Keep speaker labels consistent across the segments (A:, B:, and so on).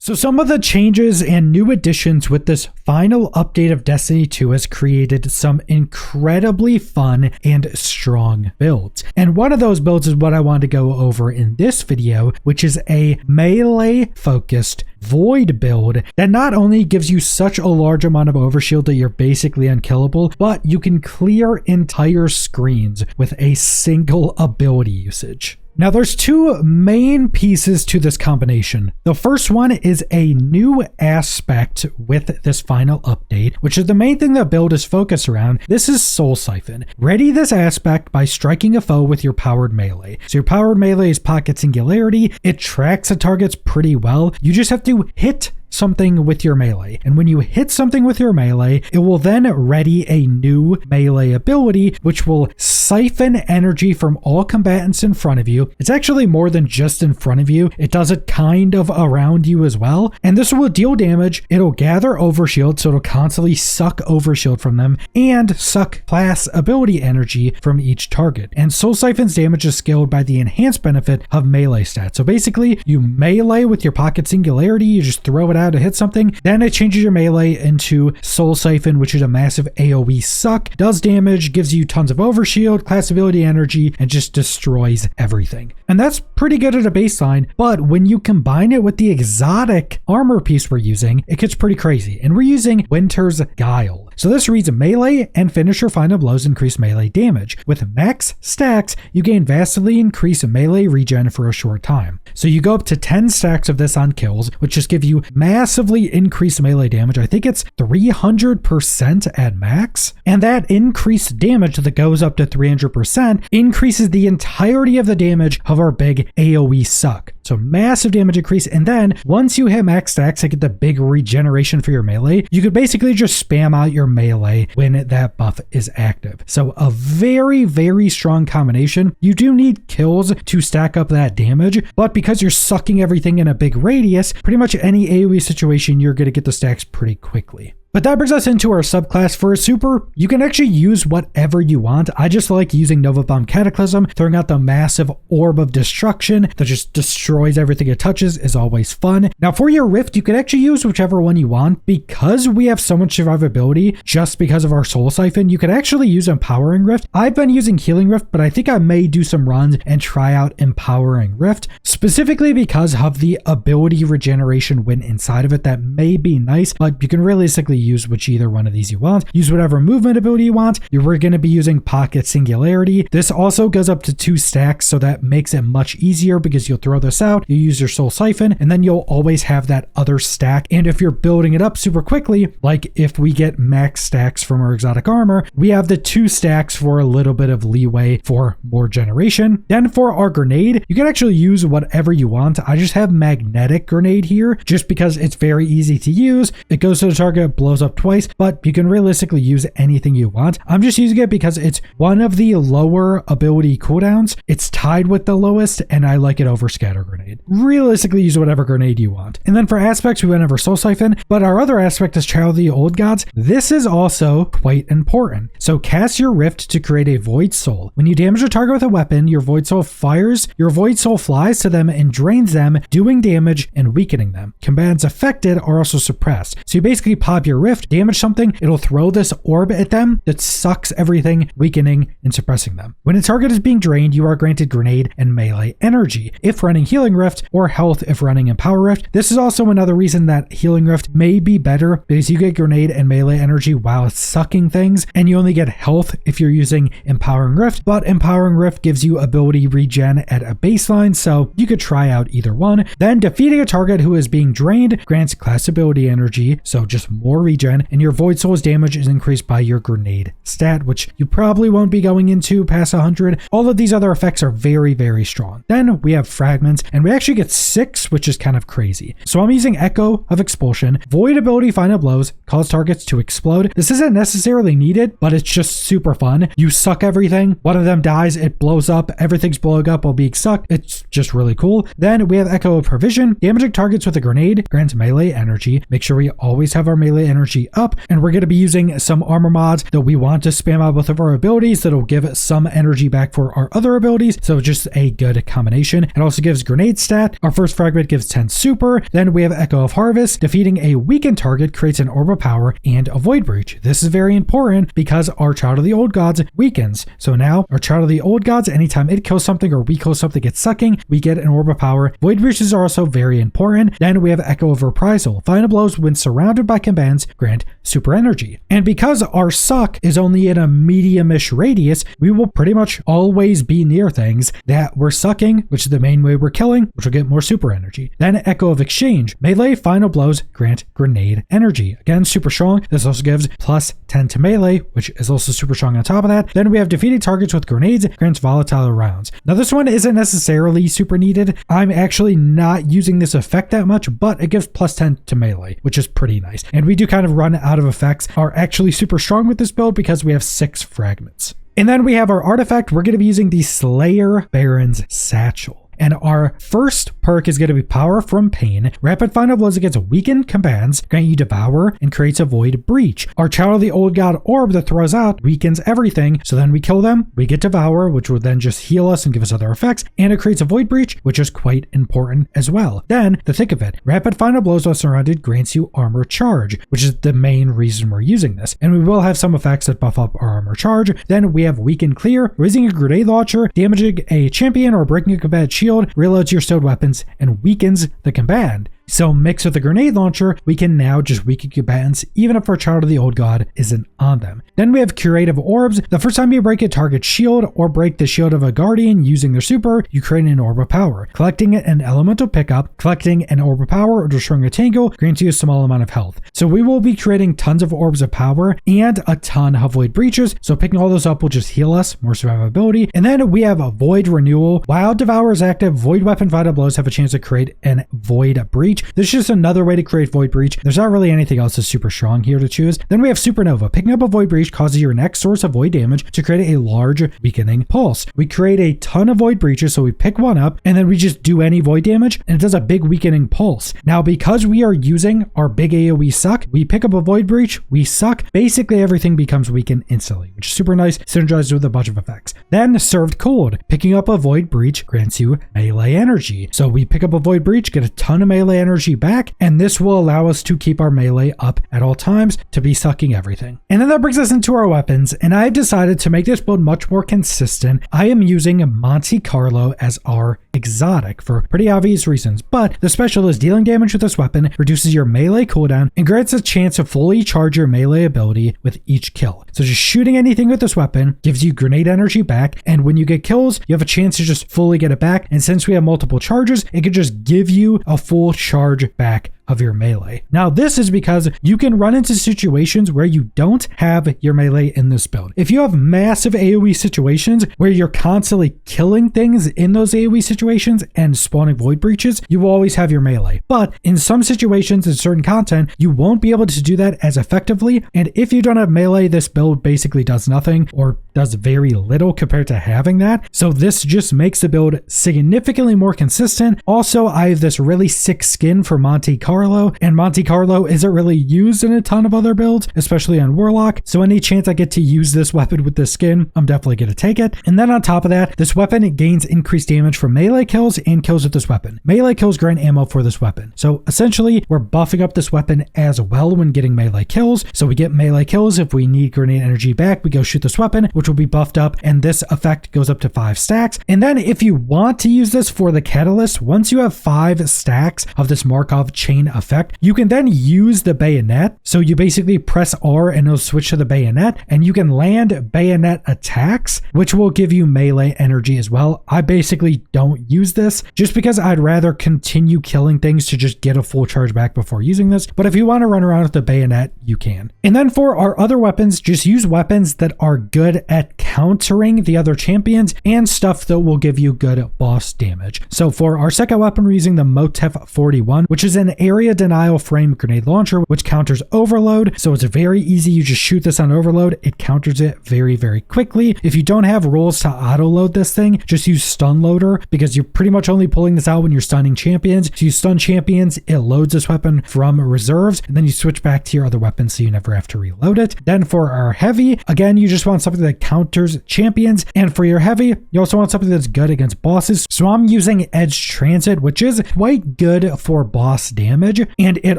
A: So some of the changes and new additions with this final update of Destiny 2 has created some incredibly fun and strong builds. And one of those builds is what I want to go over in this video, which is a melee focused void build that not only gives you such a large amount of overshield that you're basically unkillable, but you can clear entire screens with a single ability usage. Now there's two main pieces to this combination. The first one is a new aspect with this final update, which is the main thing the build is focused around. This is Soul Siphon. Ready this aspect by striking a foe with your powered melee. So your powered melee is Pocket Singularity. It tracks the targets pretty well. You just have to hit something with your melee. And when you hit something with your melee, it will then ready a new melee ability, which will siphon energy from all combatants in front of you. It's actually more than just in front of you. It does it kind of around you as well. And this will deal damage. It'll gather overshield, so it'll constantly suck overshield from them and suck class ability energy from each target. And Soul Siphon's damage is scaled by the enhanced benefit of melee stats. So basically, you melee with your Pocket Singularity, you just throw it out to hit something, then it changes your melee into Soul Siphon, which is a massive AoE suck, does damage, gives you tons of overshield, class ability energy, and just destroys everything. And that's pretty good at a baseline, but when you combine it with the exotic armor piece we're using, it gets pretty crazy. And we're using Winter's Guile. So this reads melee and finisher final blows increase melee damage. With max stacks, you gain vastly increased melee regen for a short time. So you go up to 10 stacks of this on kills, which just give you massively increased melee damage. I think it's 300% at max. And that increased damage that goes up to 300% increases the entirety of the damage of our big AoE suck. So massive damage increase. And then once you hit max stacks, I get the big regeneration for your melee. You could basically just spam out your melee when that buff is active. So a very, very strong combination. You do need kills to stack up that damage, but because you're sucking everything in a big radius, pretty much any AoE situation, you're going to get the stacks pretty quickly. But that brings us into our subclass. For a super, you can actually use whatever you want. I just like using Nova Bomb Cataclysm. Throwing out the massive orb of destruction that just destroys everything it touches is always fun. Now for your rift, you can actually use whichever one you want. Because we have so much survivability, just because of our Soul Siphon, you could actually use Empowering Rift. I've been using Healing Rift, but I think I may do some runs and try out Empowering Rift, specifically because of the ability regeneration when inside of it. That may be nice, but you can realistically use which either one of these you want. Use whatever movement ability you want. We're going to be using Pocket Singularity. This also goes up to 2 stacks, so that makes it much easier because you'll throw this out, you use your Soul Siphon, and then you'll always have that other stack. And if you're building it up super quickly, like if we get max stacks from our exotic armor, we have the 2 stacks for a little bit of leeway for more generation. Then for our grenade, you can actually use whatever you want. I just have Magnetic Grenade here just because it's very easy to use. It goes to the target, blows up twice, but you can realistically use anything you want. I'm just using it because it's one of the lower ability cooldowns. It's tied with the lowest, and I like it over Scatter Grenade. Realistically, use whatever grenade you want. And then for aspects, we went over Soul Siphon, but our other aspect is Child of the Old Gods. This is also quite important. So cast your Rift to create a Void Soul. When you damage a target with a weapon, your Void Soul fires, your Void Soul flies to them and drains them, doing damage and weakening them. Combatants affected are also suppressed. So you basically pop your Rift, damage something, it'll throw this orb at them that sucks everything, weakening and suppressing them. When a target is being drained, you are granted grenade and melee energy if running Healing Rift, or health if running Empower Rift. This is also another reason that Healing Rift may be better, because you get grenade and melee energy while it's sucking things, and you only get health if you're using Empowering Rift, but Empowering Rift gives you ability regen at a baseline, so you could try out either one. Then defeating a target who is being drained grants class ability energy, so just more regen, and your Void Soul's damage is increased by your grenade stat, which you probably won't be going into past 100. All of these other effects are very, very strong. Then we have fragments, and we actually get 6, which is kind of crazy. So I'm using Echo of Expulsion. Void ability final blows cause targets to explode. This isn't necessarily needed, but it's just super fun. You suck everything, one of them dies, it blows up, everything's blowing up while being sucked. It's just really cool. Then we have Echo of Provision. Damaging targets with a grenade grants melee energy. Make sure we always have our melee energy energy up, and we're going to be using some armor mods that we want to spam out both of our abilities that'll give some energy back for our other abilities, so just a good combination. It also gives grenade stat. Our first fragment gives 10 super. Then we have Echo of Harvest. Defeating a weakened target creates an orb of power and a void breach. This is very important because our Child of the Old Gods weakens. So now our Child of the Old Gods, anytime it kills something or we kill something it's sucking, we get an orb of power. Void breaches are also very important. Then we have Echo of Reprisal. Final blows when surrounded by commands grant super energy. And because our suck is only in a medium-ish radius, we will pretty much always be near things that we're sucking, which is the main way we're killing, which will get more super energy. Then Echo of Exchange. Melee final blows grant grenade energy. Again, super strong. This also gives plus 10 to melee, which is also super strong on top of that. Then we have defeating targets with grenades grants volatile rounds. Now this one isn't necessarily super needed. I'm actually not using this effect that much, but it gives plus 10 to melee, which is pretty nice. And we do kind of run out of effects, are actually super strong with this build because we have 6 fragments. And then we have our artifact. We're going to be using the Slayer Baron's Satchel. And our first perk is going to be Power from Pain. Rapid final blows against weakened commands grant you Devour and creates a Void Breach. Our Child of the Old God orb that throws out weakens everything. So then we kill them, we get Devour, which will then just heal us and give us other effects. And it creates a Void Breach, which is quite important as well. Then, to think of it, Rapid final blows while surrounded grants you Armor Charge, which is the main reason we're using this. And we will have some effects that buff up our Armor Charge. Then we have Weaken Clear, raising a grenade launcher, damaging a champion or breaking a combat shield, reloads your stowed weapons and weakens the combat. So mixed with the grenade launcher, we can now just weaken combatants even if our Child of the Old God isn't on them. Then we have Curative Orbs. The first time you break a target shield or break the shield of a guardian using their super, you create an orb of power. Collecting an elemental pickup, collecting an orb of power, or destroying a tangle grants you a small amount of health. So we will be creating tons of orbs of power and a ton of void breaches. So picking all those up will just heal us, more survivability. And then we have a Void Renewal. While Devour is active, Void Weapon Vital Blows have a chance to create an Void Breach. This is just another way to create Void Breach. There's not really anything else that's super strong here to choose. Then we have Supernova. Picking up a Void Breach causes your next source of void damage to create a large weakening pulse. We create a ton of Void Breaches, so we pick one up and then we just do any void damage and it does a big weakening pulse. Now because we are using our big AoE suck, we pick up a Void Breach, we suck, basically everything becomes weakened instantly, which is super nice, synergized with a bunch of effects. Then Served Cold. Picking up a Void Breach grants you melee energy. So we pick up a Void Breach, get a ton of melee energy back, and this will allow us to keep our melee up at all times to be sucking everything. And then that brings us into our weapons, and I've decided to make this build much more consistent. I am using Monte Carlo as our exotic for pretty obvious reasons, but the special is dealing damage with this weapon, reduces your melee cooldown, and grants a chance to fully charge your melee ability with each kill. So just shooting anything with this weapon gives you grenade energy back, and when you get kills, you have a chance to just fully get it back, and since we have multiple charges, it can just give you a full charge back of your melee. Now this is because you can run into situations where you don't have your melee in this build. If you have massive AoE situations where you're constantly killing things in those AoE situations and spawning void breaches, you will always have your melee. But in some situations in certain content, you won't be able to do that as effectively, and if you don't have melee, this build basically does nothing or does very little compared to having that. So this just makes the build significantly more consistent. Also, I have this really sick skin for Monte Carlo, and Monte Carlo isn't really used in a ton of other builds, especially on Warlock. So any chance I get to use this weapon with this skin, I'm definitely going to take it. And then on top of that, this weapon gains increased damage from melee kills and kills with this weapon. Melee kills grant ammo for this weapon. So essentially, we're buffing up this weapon as well when getting melee kills. So we get melee kills. If we need grenade energy back, we go shoot this weapon, which will be buffed up, and this effect goes up to 5 stacks. And then if you want to use this for the catalyst, once you have 5 stacks of this Markov chain effect, you can then use the bayonet. So you basically press R and it'll switch to the bayonet, and you can land bayonet attacks, which will give you melee energy as well. I basically don't use this just because I'd rather continue killing things to just get a full charge back before using this. But if you want to run around with the bayonet, you can. And then for our other weapons, just use weapons that are good at countering the other champions and stuff that will give you good boss damage. So for our second weapon, we're using the Motif 41, which is an air area denial frame grenade launcher, which counters overload. So it's very easy. You just shoot this on overload. It counters it very, very quickly. If you don't have rules to auto load this thing, just use stun loader, because you're pretty much only pulling this out when you're stunning champions. So you stun champions, it loads this weapon from reserves, and then you switch back to your other weapons so you never have to reload it. Then for our heavy, again, you just want something that counters champions. And for your heavy, you also want something that's good against bosses. So I'm using Edge Transit, which is quite good for boss damage. And it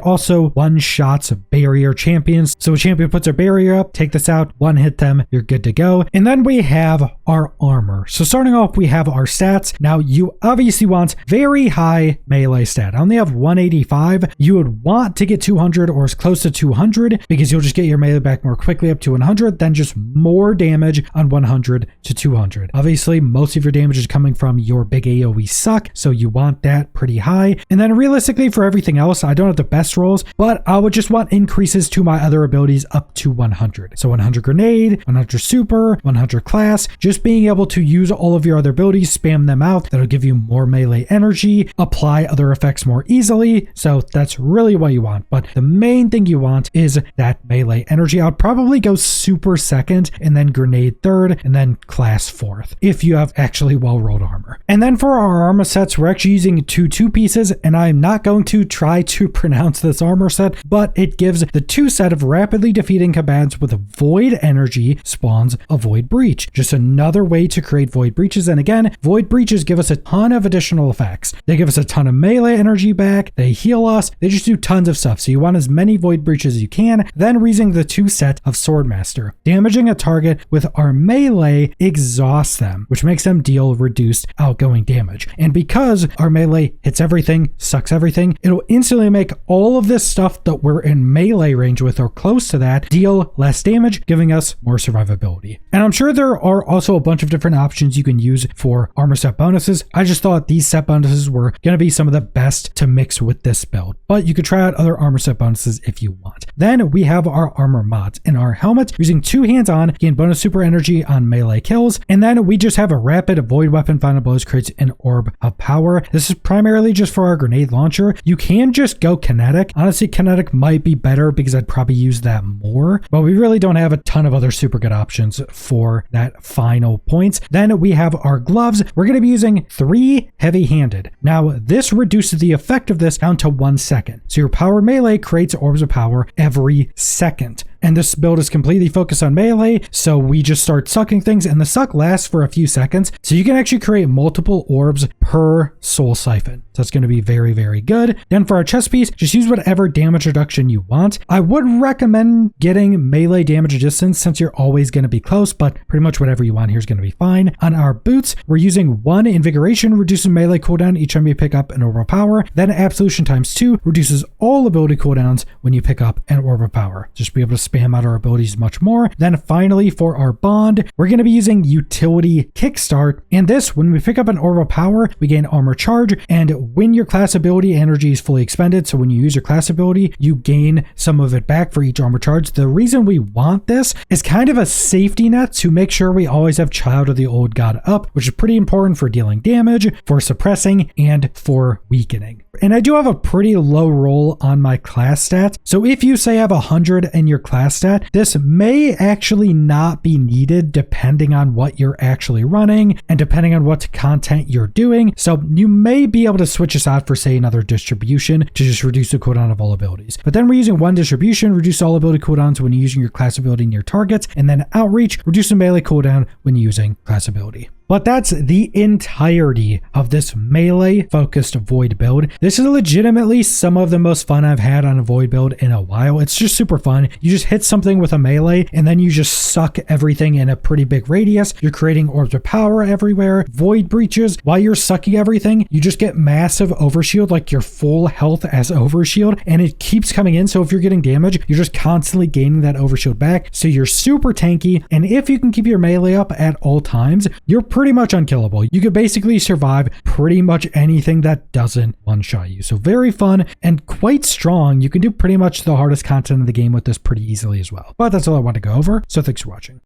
A: also one-shots barrier champions. So a champion puts a barrier up, take this out, one hit them, you're good to go. And then we have our armor. So starting off, we have our stats. Now you obviously want very high melee stat. I only have 185. You would want to get 200 or as close to 200, because you'll just get your melee back more quickly up to 100, then just more damage on 100 to 200. Obviously, most of your damage is coming from your big AoE suck, so you want that pretty high. And then realistically for everything else, I don't have the best rolls, but I would just want increases to my other abilities up to 100. So 100 grenade, 100 super, 100 class, just being able to use all of your other abilities, spam them out. That'll give you more melee energy, apply other effects more easily. So that's really what you want. But the main thing you want is that melee energy. I'd probably go super second, and then grenade third, and then class fourth, if you have actually well-rolled armor. And then for our armor sets, we're actually using two pieces, and I'm not going to try to pronounce this armor set, but it gives the 2 set of rapidly defeating combatants with void energy spawns a void breach. Just another way to create void breaches. And again, void breaches give us a ton of additional effects. They give us a ton of melee energy back, they heal us, they just do tons of stuff. So you want as many void breaches as you can. Then we're using the 2 set of Swordmaster. Damaging a target with our melee exhausts them, which makes them deal reduced outgoing damage. And because our melee hits everything, sucks everything, it'll instantly make all of this stuff that we're in melee range with or close to that deal less damage, giving us more survivability. And I'm sure there are also a bunch of different options you can use for armor set bonuses. I just thought these set bonuses were going to be some of the best to mix with this build, but you could try out other armor set bonuses if you want. Then we have our armor mods. In our helmet, using 2 hands on, gain bonus super energy on melee kills. And then we just have a rapid void weapon final blows, creates an orb of power. This is primarily just for our grenade launcher. You can just go kinetic. Honestly, kinetic might be better because I'd probably use that more, but we really don't have a ton of other super good options for that final points. Then we have our gloves. We're going to be using 3 heavy-handed. Now this reduces the effect of this down to 1 second. So your power melee creates orbs of power every second. And this build is completely focused on melee, so we just start sucking things, and the suck lasts for a few seconds. So you can actually create multiple orbs per soul siphon. So it's going to be very, very good. Then for our chest piece, just use whatever damage reduction you want. I would recommend getting melee damage distance since you're always going to be close, but pretty much whatever you want here is going to be fine. On our boots, we're using 1 invigoration, reduces melee cooldown each time you pick up an orb of power. Then absolution times 2 reduces all ability cooldowns when you pick up an orb of power. Just be able to spam out our abilities much more. Then finally for our bond, we're going to be using utility kickstart. And this, when we pick up an orb of power, we gain armor charge. And when your class ability energy is fully expended, so when you use your class ability, you gain some of it back for each armor charge. The reason we want this is kind of a safety net to make sure we always have Child of the Old God up, which is pretty important for dealing damage, for suppressing, and for weakening. And I do have a pretty low roll on my class stats. So if you say I have 100 in your class stat, this may actually not be needed depending on what you're actually running and depending on what content you're doing. So you may be able to switch this out for, say, another distribution to just reduce the cooldown of all abilities. But then we're using 1 distribution, reduce all ability cooldowns when you're using your class ability near targets, and then outreach, reduce the melee cooldown when using class ability. But that's the entirety of this melee focused void build. This is legitimately some of the most fun I've had on a void build in a while. It's just super fun. You just hit something with a melee and then you just suck everything in a pretty big radius. You're creating orbs of power everywhere, void breaches. While you're sucking everything, you just get massive overshield, like your full health as overshield, and it keeps coming in. So if you're getting damage, you're just constantly gaining that overshield back. So you're super tanky. And if you can keep your melee up at all times, you're pretty much unkillable. You could basically survive pretty much anything that doesn't one-shot you. So very fun and quite strong. You can do pretty much the hardest content in the game with this pretty easily as well. But that's all I want to go over. So thanks for watching.